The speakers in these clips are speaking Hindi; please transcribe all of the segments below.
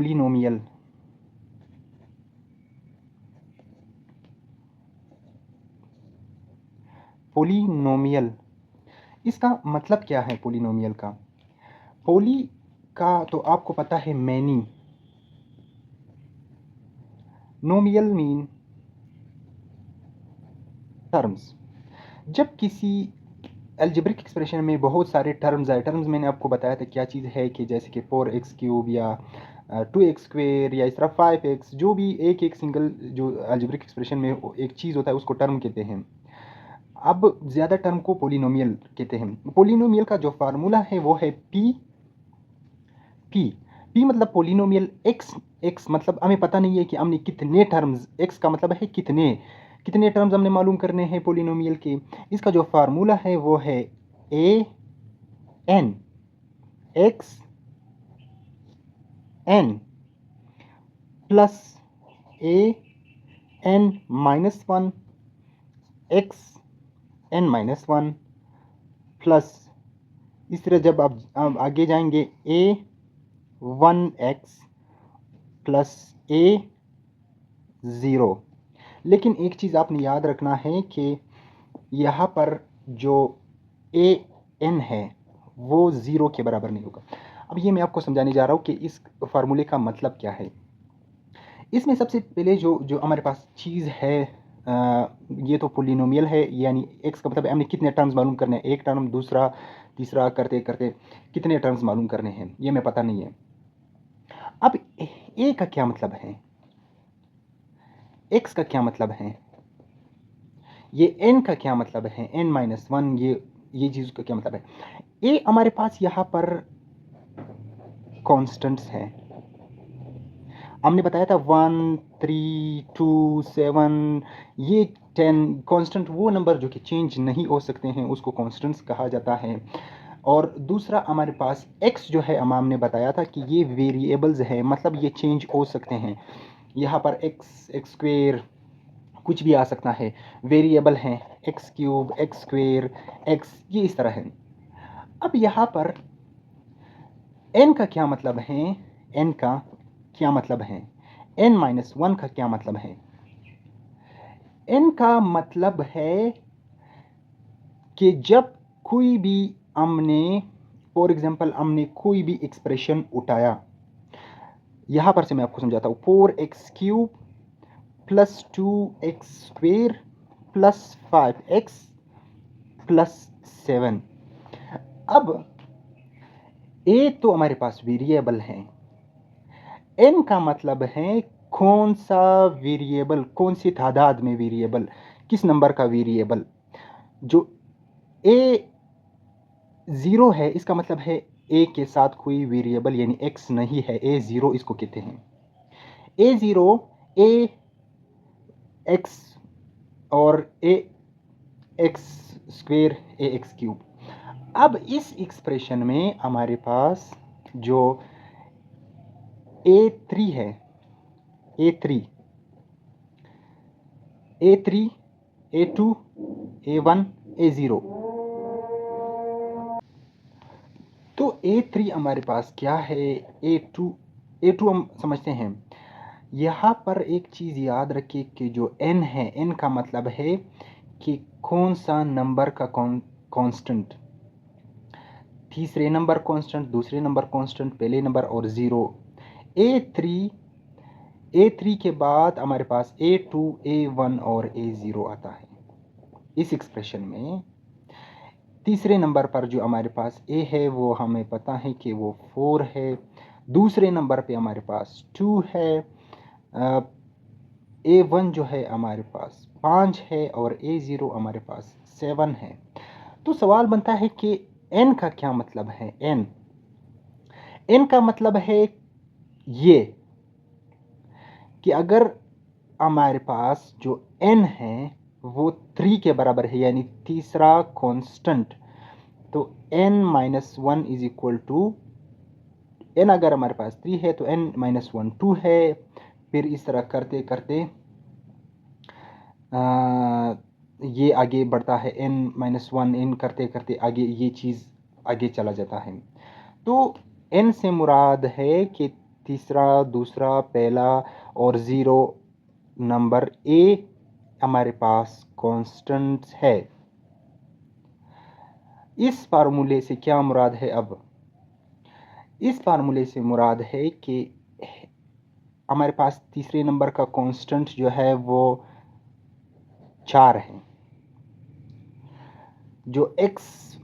पोलिनोमियल। पोलिनोमियल इसका मतलब क्या है? पोलिनोमियल का पोली का तो आपको पता है मैनी, नोमियल मीन टर्म्स। जब किसी अलजेब्रिक एक्सप्रेशन में बहुत सारे टर्म्स आए, टर्म्स मैंने आपको बताया था क्या चीज़ है, कि जैसे कि 4x³ या 2x² या इस तरह 5x, जो भी एक सिंगल जो अलजेब्रिक एक्सप्रेशन में एक चीज़ होता है उसको टर्म कहते हैं। अब ज़्यादा टर्म को पोलिनोमियल कहते हैं। पोलिनोमियल का जो फार्मूला है वो है पी मतलब पोलिनोमियल एक्स मतलब हमें पता नहीं है कि हमने कितने टर्म्स, एक्स का मतलब है कितने टर्म्स हमने मालूम करने हैं पोलिनोमियल के। इसका जो फार्मूला है वो है A N X N plus A N minus 1 X N minus 1 plus, इस तरह जब आप आगे जाएंगे A1x प्लस A0। लेकिन एक चीज़ आपने याद रखना है कि यहाँ पर जो AN है वो 0 के बराबर नहीं होगा। अब ये मैं आपको समझाने जा रहा हूँ कि इस फार्मूले का मतलब क्या है। इसमें सबसे पहले जो हमारे पास चीज़ है, ये तो पोलिनोमियल है, यानी एक्स का मतलब हमने कितने टर्म्स मालूम करने हैं, एक टर्म दूसरा तीसरा करते करते कितने टर्म्स मालूम करने हैं ये मैं पता नहीं है। अब ए का क्या मतलब है, एक्स का क्या मतलब है, ये एन का क्या मतलब है, n-1, ये चीज़ का क्या मतलब है। ए हमारे पास यहाँ पर कॉन्स्टेंट्स हैं। हमने बताया था 1 3 2 7, ये 10 कांस्टेंट, वो नंबर जो कि चेंज नहीं हो सकते हैं उसको कांस्टेंट्स कहा जाता है। और दूसरा हमारे पास x जो है, हमने बताया था कि ये वेरिएबल्स है, मतलब ये चेंज हो सकते हैं। यहाँ पर x² कुछ भी आ सकता है, वेरिएबल हैं x³ x², x, ये इस तरह है। अब यहाँ पर n का क्या मतलब है, n का क्या मतलब है, n-1 का क्या मतलब है। n का मतलब है कि जब कोई भी हमने, फॉर एग्जांपल हमने कोई भी एक्सप्रेशन उठाया, यहाँ पर से मैं आपको समझाता हूँ, 4x³ plus 2x² plus 5x plus 7। अब a तो हमारे पास वेरिएबल है, n का मतलब है कौन सा वेरिएबल, कौन सी तादाद में वेरिएबल, किस नंबर का वेरिएबल। जो A0 है इसका मतलब है a के साथ कोई वेरिएबल यानी x नहीं है, A0 इसको कहते हैं। A0 ax और ax² ax³। अब इस एक्सप्रेशन में हमारे पास जो A3 है, A3 A2 A1 A0, तो A3 हमारे पास क्या है, A2 हम समझते हैं। यहाँ पर एक चीज़ याद रखिए कि जो n है, n का मतलब है कि कौन सा नंबर का कांस्टेंट, तीसरे नंबर कांस्टेंट, दूसरे नंबर कांस्टेंट, पहले नंबर और 0। A3 के बाद हमारे पास A2 A1 और A0 आता है। इस एक्सप्रेशन में तीसरे नंबर पर जो हमारे पास A है वो हमें पता है कि वो 4 है, दूसरे नंबर पे हमारे पास 2 है, A1 जो है हमारे पास 5 है और A0 हमारे पास 7 है। तो सवाल बनता है कि n का क्या मतलब है। n का मतलब है ये कि अगर हमारे पास जो n है वो 3 के बराबर है, यानी तीसरा कांस्टेंट, तो n-1 is equal to n, अगर हमारे पास 3 है तो n-1 2 है। फिर इस तरह करते करते ये आगे बढ़ता है, n-1 n करते करते आगे ये चीज़ आगे चला जाता है। तो n से मुराद है कि तीसरा, दूसरा, पहला और ज़ीरो नंबर ए हमारे पास कांस्टेंट है। इस फार्मूले से क्या मुराद है? अब इस फार्मूले से मुराद है कि हमारे पास तीसरे नंबर का कांस्टेंट जो है वो 4 है। जो एक्स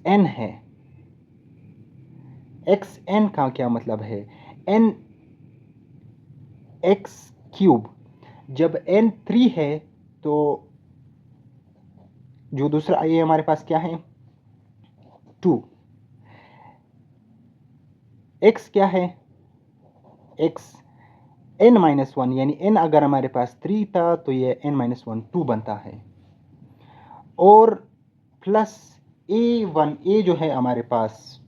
एन है, एक्स एन का क्या मतलब है? N X cube. जब एन 3 है तो जो दूसरा ये हमारे पास क्या है? 2। एक्स क्या है? एक्स एन माइनस 1, यानी एन अगर हमारे पास 3 था तो ये एन माइनस 1 2 बनता है। और प्लस A1, ए जो है हमारे पास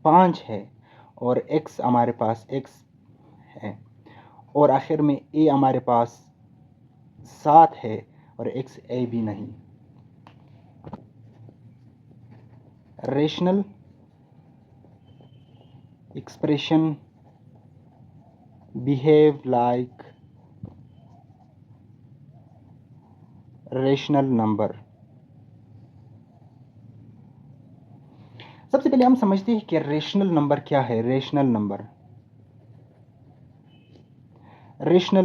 5 है और एक्स हमारे पास एक्स है, और आखिर में ए हमारे पास 7 है और एक्स ए भी नहीं। Rational expression behave like rational number. सबसे पहले हम समझते हैं कि रेशनल नंबर क्या है। रेशनल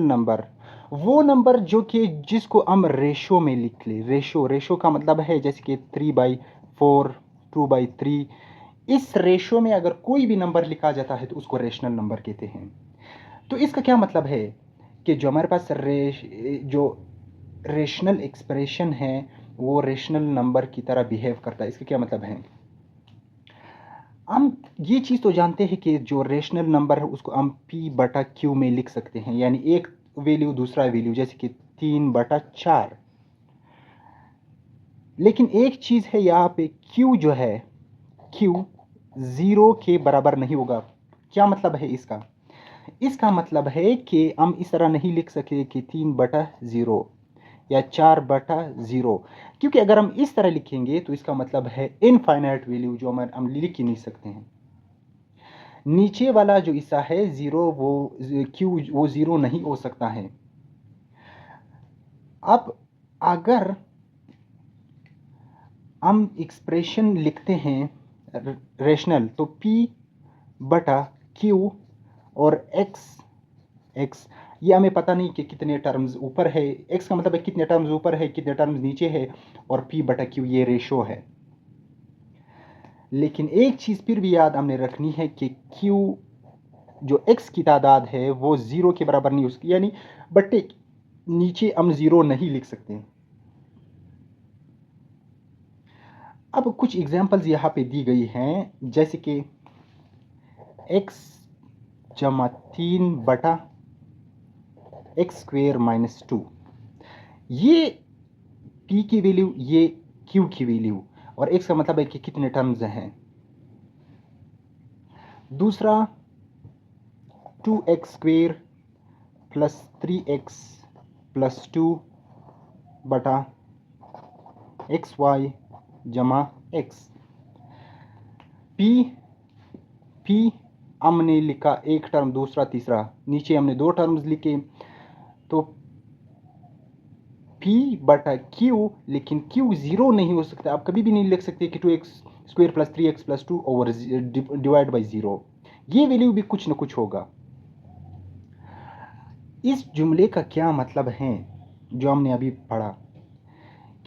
नंबर वो नंबर जो कि जिसको हम रेशो में लिख ले। रेशो का मतलब है जैसे कि 3/4, 2/3। इस रेशो में अगर कोई भी नंबर लिखा जाता है तो उसको रेशनल नंबर कहते हैं। तो इसका क्या मतलब है कि जो हमारे पास जो रेशनल एक्सप्रेशन है वो रेशनल नंबर की तरह बिहेव करता है। इसका क्या मतलब है? हम ये चीज़ तो जानते हैं कि जो रेशनल नंबर है उसको हम p/q में लिख सकते हैं, यानी एक वैल्यू दूसरा वैल्यू, जैसे कि 3/4। लेकिन एक चीज़ है यहाँ पे, q जो है, q 0 के बराबर नहीं होगा। क्या मतलब है इसका? इसका मतलब है कि हम इस तरह नहीं लिख सके कि 3/0 या 4/0, क्योंकि अगर हम इस तरह लिखेंगे तो इसका मतलब है इनफाइनाइट वैल्यू जो हम लिख ही नहीं सकते हैं। नीचे वाला जो हिस्सा है 0, वो क्यू वो 0 नहीं हो सकता है। अब अगर हम एक्सप्रेशन लिखते हैं रेशनल तो p/q और x ये हमें पता नहीं कि कितने टर्म्स ऊपर है। x का मतलब है कितने टर्म्स ऊपर है कितने टर्म्स नीचे है, और p/q ये रेशो है। लेकिन एक चीज़ फिर भी याद हमने रखनी है कि q जो x की तादाद है वो 0 के बराबर नहीं हो सकती, यानी बट्टे नीचे हम 0 नहीं लिख सकते। अब कुछ एग्जांपल्स यहाँ पे दी गई हैं, जैसे कि x जमा 3/x²-2। ये p की वैल्यू, ये q की वैल्यू, और x का मतलब है कि कितने टर्म्स हैं। दूसरा 2x² + 3x + 2 बटा xy जमा x। p हमने लिखा एक टर्म, दूसरा, तीसरा, नीचे हमने 2 टर्म्स लिखे, तो p/q, लेकिन q 0 नहीं हो सकता। आप कभी भी नहीं लिख सकते कि 2x² + 3x + 2 over divide by 0। ये वैल्यू भी कुछ ना कुछ होगा। इस जुमले का क्या मतलब है जो हमने अभी पढ़ा,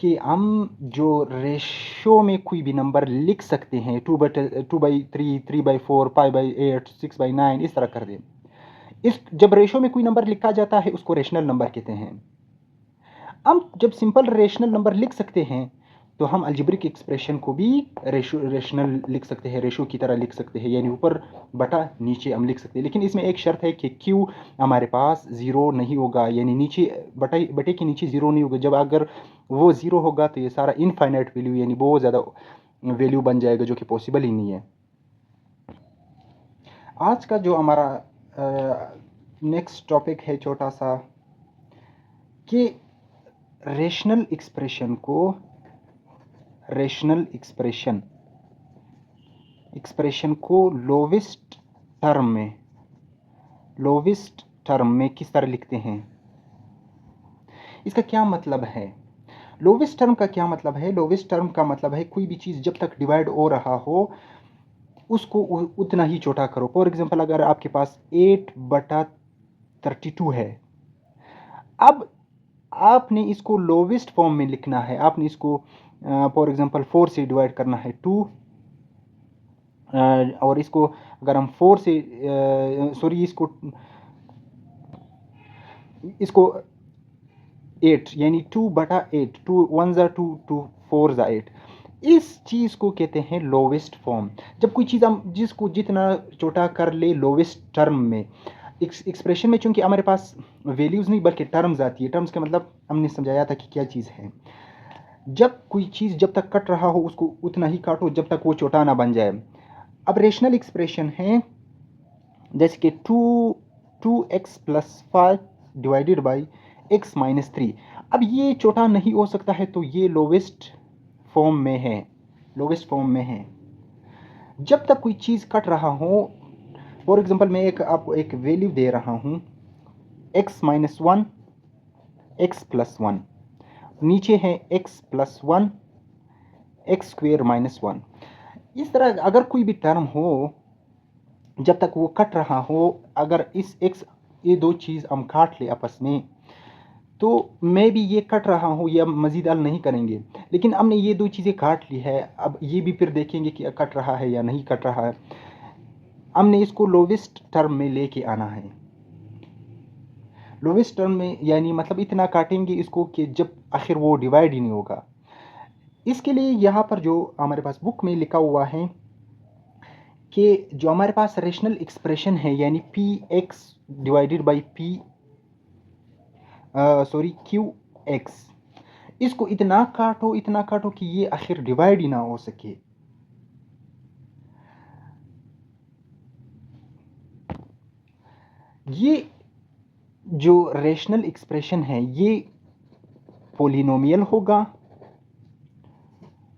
कि हम जो रेशो में कोई भी नंबर लिख सकते हैं, 2/3, 3/4, 5/8, 6/9, इस तरह कर दें। जब रेशो में कोई नंबर लिखा जाता है उसको रेशनल नंबर कहते हैं। हम जब सिंपल रेशनल नंबर लिख सकते हैं तो हम अलजेब्रिक एक्सप्रेशन को भी रेशनल लिख सकते हैं, रेशो की तरह लिख सकते हैं, यानी ऊपर बटा नीचे हम लिख सकते हैं। लेकिन इसमें एक शर्त है कि q हमारे पास 0 नहीं होगा, यानी नीचे बटे के नीचे 0 नहीं होगा। जब अगर वो 0 होगा तो ये सारा इनफाइनाइट वैल्यू, यानी बहुत ज़्यादा वैल्यू बन जाएगा, जो कि पॉसिबल ही नहीं है। आज का जो हमारा नेक्स्ट टॉपिक है छोटा सा, कि रेशनल एक्सप्रेशन एक्सप्रेशन को लोवेस्ट टर्म में किस तरह लिखते हैं? इसका क्या मतलब है? लोवेस्ट टर्म का क्या मतलब है? लोवेस्ट टर्म का मतलब है कोई भी चीज़ जब तक डिवाइड हो रहा हो उसको उतना ही छोटा करो। फॉर एग्जांपल अगर आपके पास 8/32 है, अब आपने इसको लोवेस्ट फॉर्म में लिखना है। आपने इसको फॉर एग्जांपल 4 से डिवाइड करना है 2, और इसको अगर हम 4 से सॉरी इसको 8 यानी 2/8, 2 1 ज़ा 2, 2 4 ज़ा 8, इस चीज़ को कहते हैं लोवेस्ट फॉर्म। जब कोई चीज़ हम जिसको जितना छोटा कर ले लोवेस्ट टर्म में, एक्सप्रेशन में चूंकि हमारे पास वैल्यूज़ नहीं बल्कि टर्म्स आती है। टर्म्स का मतलब हमने समझाया था कि क्या चीज़ है। जब कोई चीज़ जब तक कट रहा हो उसको उतना ही काटो जब तक वो छोटा ना बन जाए। अब रेशनल एक्सप्रेशन है जैसे कि 2x + 5 डिवाइडेड बाई x - 3। अब ये छोटा नहीं हो सकता है तो ये लोवेस्ट फॉर्म में है। जब तक कोई चीज़ कट रहा हो, फॉर एग्जांपल मैं आपको एक वैल्यू दे रहा हूँ x - 1, x + 1, नीचे है x + 1, x² - 1। इस तरह अगर कोई भी टर्म हो जब तक वो कट रहा हो, अगर ये दो चीज़ हम काट ले आपस में तो मैं भी ये कट रहा हूँ, ये मज़ीद हल नहीं करेंगे। लेकिन हमने ये दो चीज़ें काट ली है, अब ये भी फिर देखेंगे कि कट रहा है या नहीं कट रहा है। हमने इसको लोवेस्ट टर्म में लेके आना है। लोवेस्ट टर्म में यानी मतलब इतना काटेंगे इसको कि जब आखिर वो डिवाइड ही नहीं होगा। इसके लिए यहाँ पर जो हमारे पास बुक में लिखा हुआ है कि जो हमारे पास रेशनल एक्सप्रेशन है यानी px डिवाइडेड बाई qx, इसको इतना काटो कि ये आखिर डिवाइड ही ना हो सके। ये जो रेशनल एक्सप्रेशन है ये पोलिनोमियल होगा।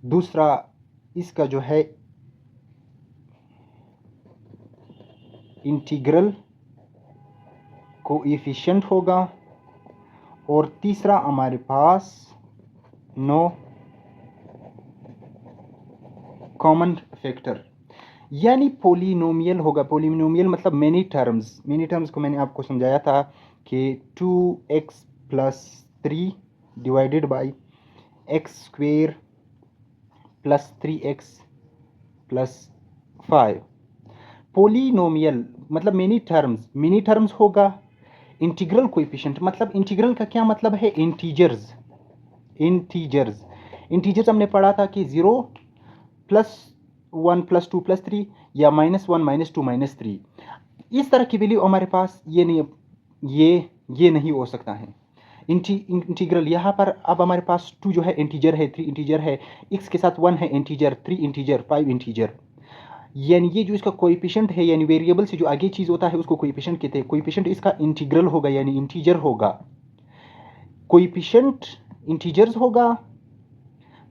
दूसरा इसका जो है इंटीग्रल कोएफिशिएंट होगा, और तीसरा हमारे पास नो कॉमन फैक्टर यानी पोलिनोमियल होगा। पोलिनोमियल मतलब मेनी टर्म्स को मैंने आपको समझाया था कि 2x + 3 divided by x² + 3x + 5। Polynomial मतलब मेनी टर्म्स होगा। इंटीग्रल कोएफिशिएंट मतलब इंटीग्रल का क्या मतलब है? इंटीजर्स हमने पढ़ा था कि 0 + 1 + 2 + 3 या -1 -2 -3। इस तरह की वैल्यू हमारे पास ये नहीं हो सकता है। इंटीग्रल यहाँ पर अब हमारे पास 2 जो है इंटीजर है, 3 इंटीजर है, x के साथ 1 है इंटीजर, 3 इंटीजर, 5 इंटीजर। यानी ये जो इसका कोएफिशिएंट है यानी वेरिएबल से जो आगे चीज़ होता है उसको कोएफिशिएंट कहते हैं। कोएफिशिएंट इसका इंटीग्रल होगा यानी इंटीजर होगा। कोएफिशिएंट इंटीजर्स होगा,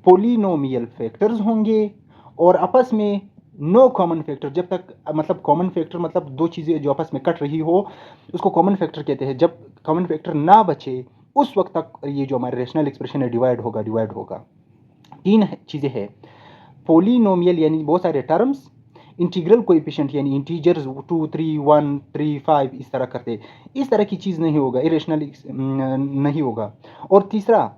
पोलिनोमियल फैक्टर्स होंगे, और आपस में नो कॉमन फैक्टर। जब तक मतलब कॉमन फैक्टर मतलब दो चीज़ें जो आपस में कट रही हो उसको कॉमन फैक्टर कहते हैं। जब कॉमन फैक्टर ना बचे उस वक्त तक ये जो हमारे रेशनल एक्सप्रेशन है डिवाइड होगा। 3 चीज़ें हैं, पोलिनोमियल यानी बहुत सारे टर्म्स, इंटीग्रल कोएफिशिएंट यानी इंटीजर्स 2 3 1 3 5 इस तरह करते, इस तरह की चीज़ नहीं होगा, इरेशनल नहीं होगा। और तीसरा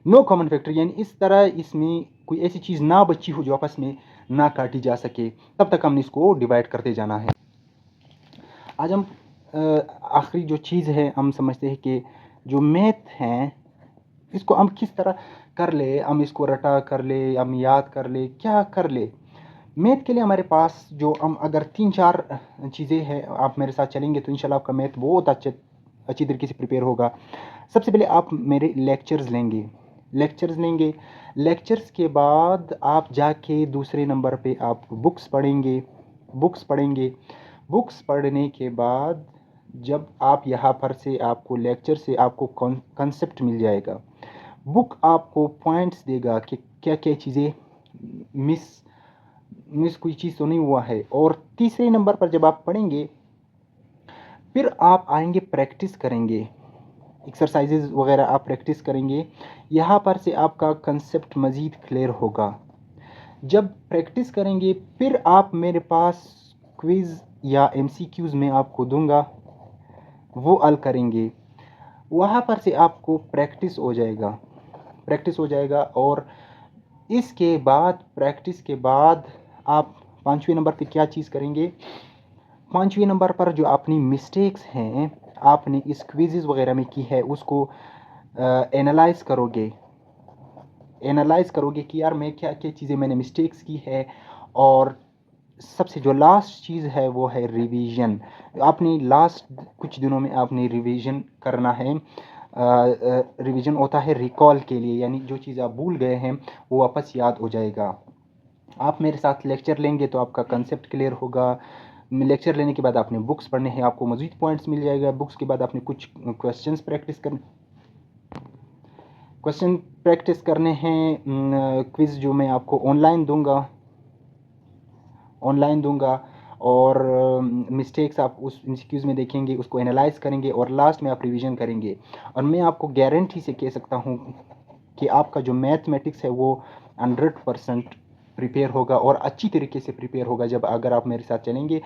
नो कॉमन फैक्टर यानी इस तरह इसमें कोई ऐसी चीज़ ना बची हो जो आपस में ना काटी जा सके, तब तक हमने इसको डिवाइड करते जाना है। आज हम आखिरी जो चीज़ है हम समझते हैं कि जो मैथ है इसको हम किस तरह कर ले, हम इसको रटा कर ले, हम याद कर ले, क्या कर ले। मैथ के लिए हमारे पास जो हम अगर 3-4 चीज़ें हैं, आप मेरे साथ चलेंगे तो इंशाल्लाह आपका मैथ बहुत अच्छी तरीके से प्रिपेयर होगा। सबसे पहले आप मेरे लेक्चर्स लेंगे। लेक्चर्स के बाद आप जाके दूसरे नंबर पे आप बुक्स पढ़ेंगे। बुक्स पढ़ने के बाद जब आप यहाँ पर से आपको लेक्चर से आपको कंसेप्ट मिल जाएगा, बुक आपको पॉइंट्स देगा कि क्या क्या चीज़ें मिस मिस कोई चीज़ तो नहीं हुआ है। और तीसरे नंबर पर जब आप पढ़ेंगे, फिर आप आएँगे प्रैक्टिस करेंगे, एक्सरसाइज़ेज़ वग़ैरह आप प्रैक्टिस करेंगे। यहाँ पर से आपका कंसेप्ट मज़ीद क्लियर होगा। जब प्रैक्टिस करेंगे, फिर आप मेरे पास क्विज़ या एमसीक्यूज़ मैं आपको दूँगा, वो हल करेंगे। वहाँ पर से आपको प्रैक्टिस हो जाएगा। और इसके बाद, प्रैक्टिस के बाद, आप 5वें नंबर पे क्या चीज़ करेंगे? 5वें नंबर पर जो अपनी मिस्टेक्स हैं, आपने इस क्विज़ेज़ वग़ैरह में की है, उसको एनालाइज़ करोगे। एनालाइज़ करोगे कि यार मैं क्या-क्या चीज़ें मैंने मिस्टेक्स की है। और सबसे जो लास्ट चीज़ है वो है रिवीजन। आपने लास्ट कुछ दिनों में आपने रिवीजन करना है। रिवीजन होता है रिकॉल के लिए, यानी जो चीज़ आप भूल गए हैं वो वापस याद हो जाएगा। आप मेरे साथ लेक्चर लेंगे तो आपका कंसेप्ट क्लियर होगा। लेक्चर लेने के बाद आपने बुक्स पढ़ने हैं, आपको मज़ीद पॉइंट्स मिल जाएगा। बुक्स के बाद आपने कुछ क्वेश्चन प्रैक्टिस करने हैं। क्विज़ जो मैं आपको ऑनलाइन दूंगा। और मिस्टेक्स आप उस एमसीक्यूज़ में देखेंगे, उसको एनालाइज करेंगे और लास्ट में आप रिवीजन करेंगे। और मैं आपको गारंटी से कह सकता हूँ कि आपका जो मैथमेटिक्स है वो 100% प्रिपेयर होगा और अच्छी तरीके से प्रिपेयर होगा, जब अगर आप मेरे साथ चलेंगे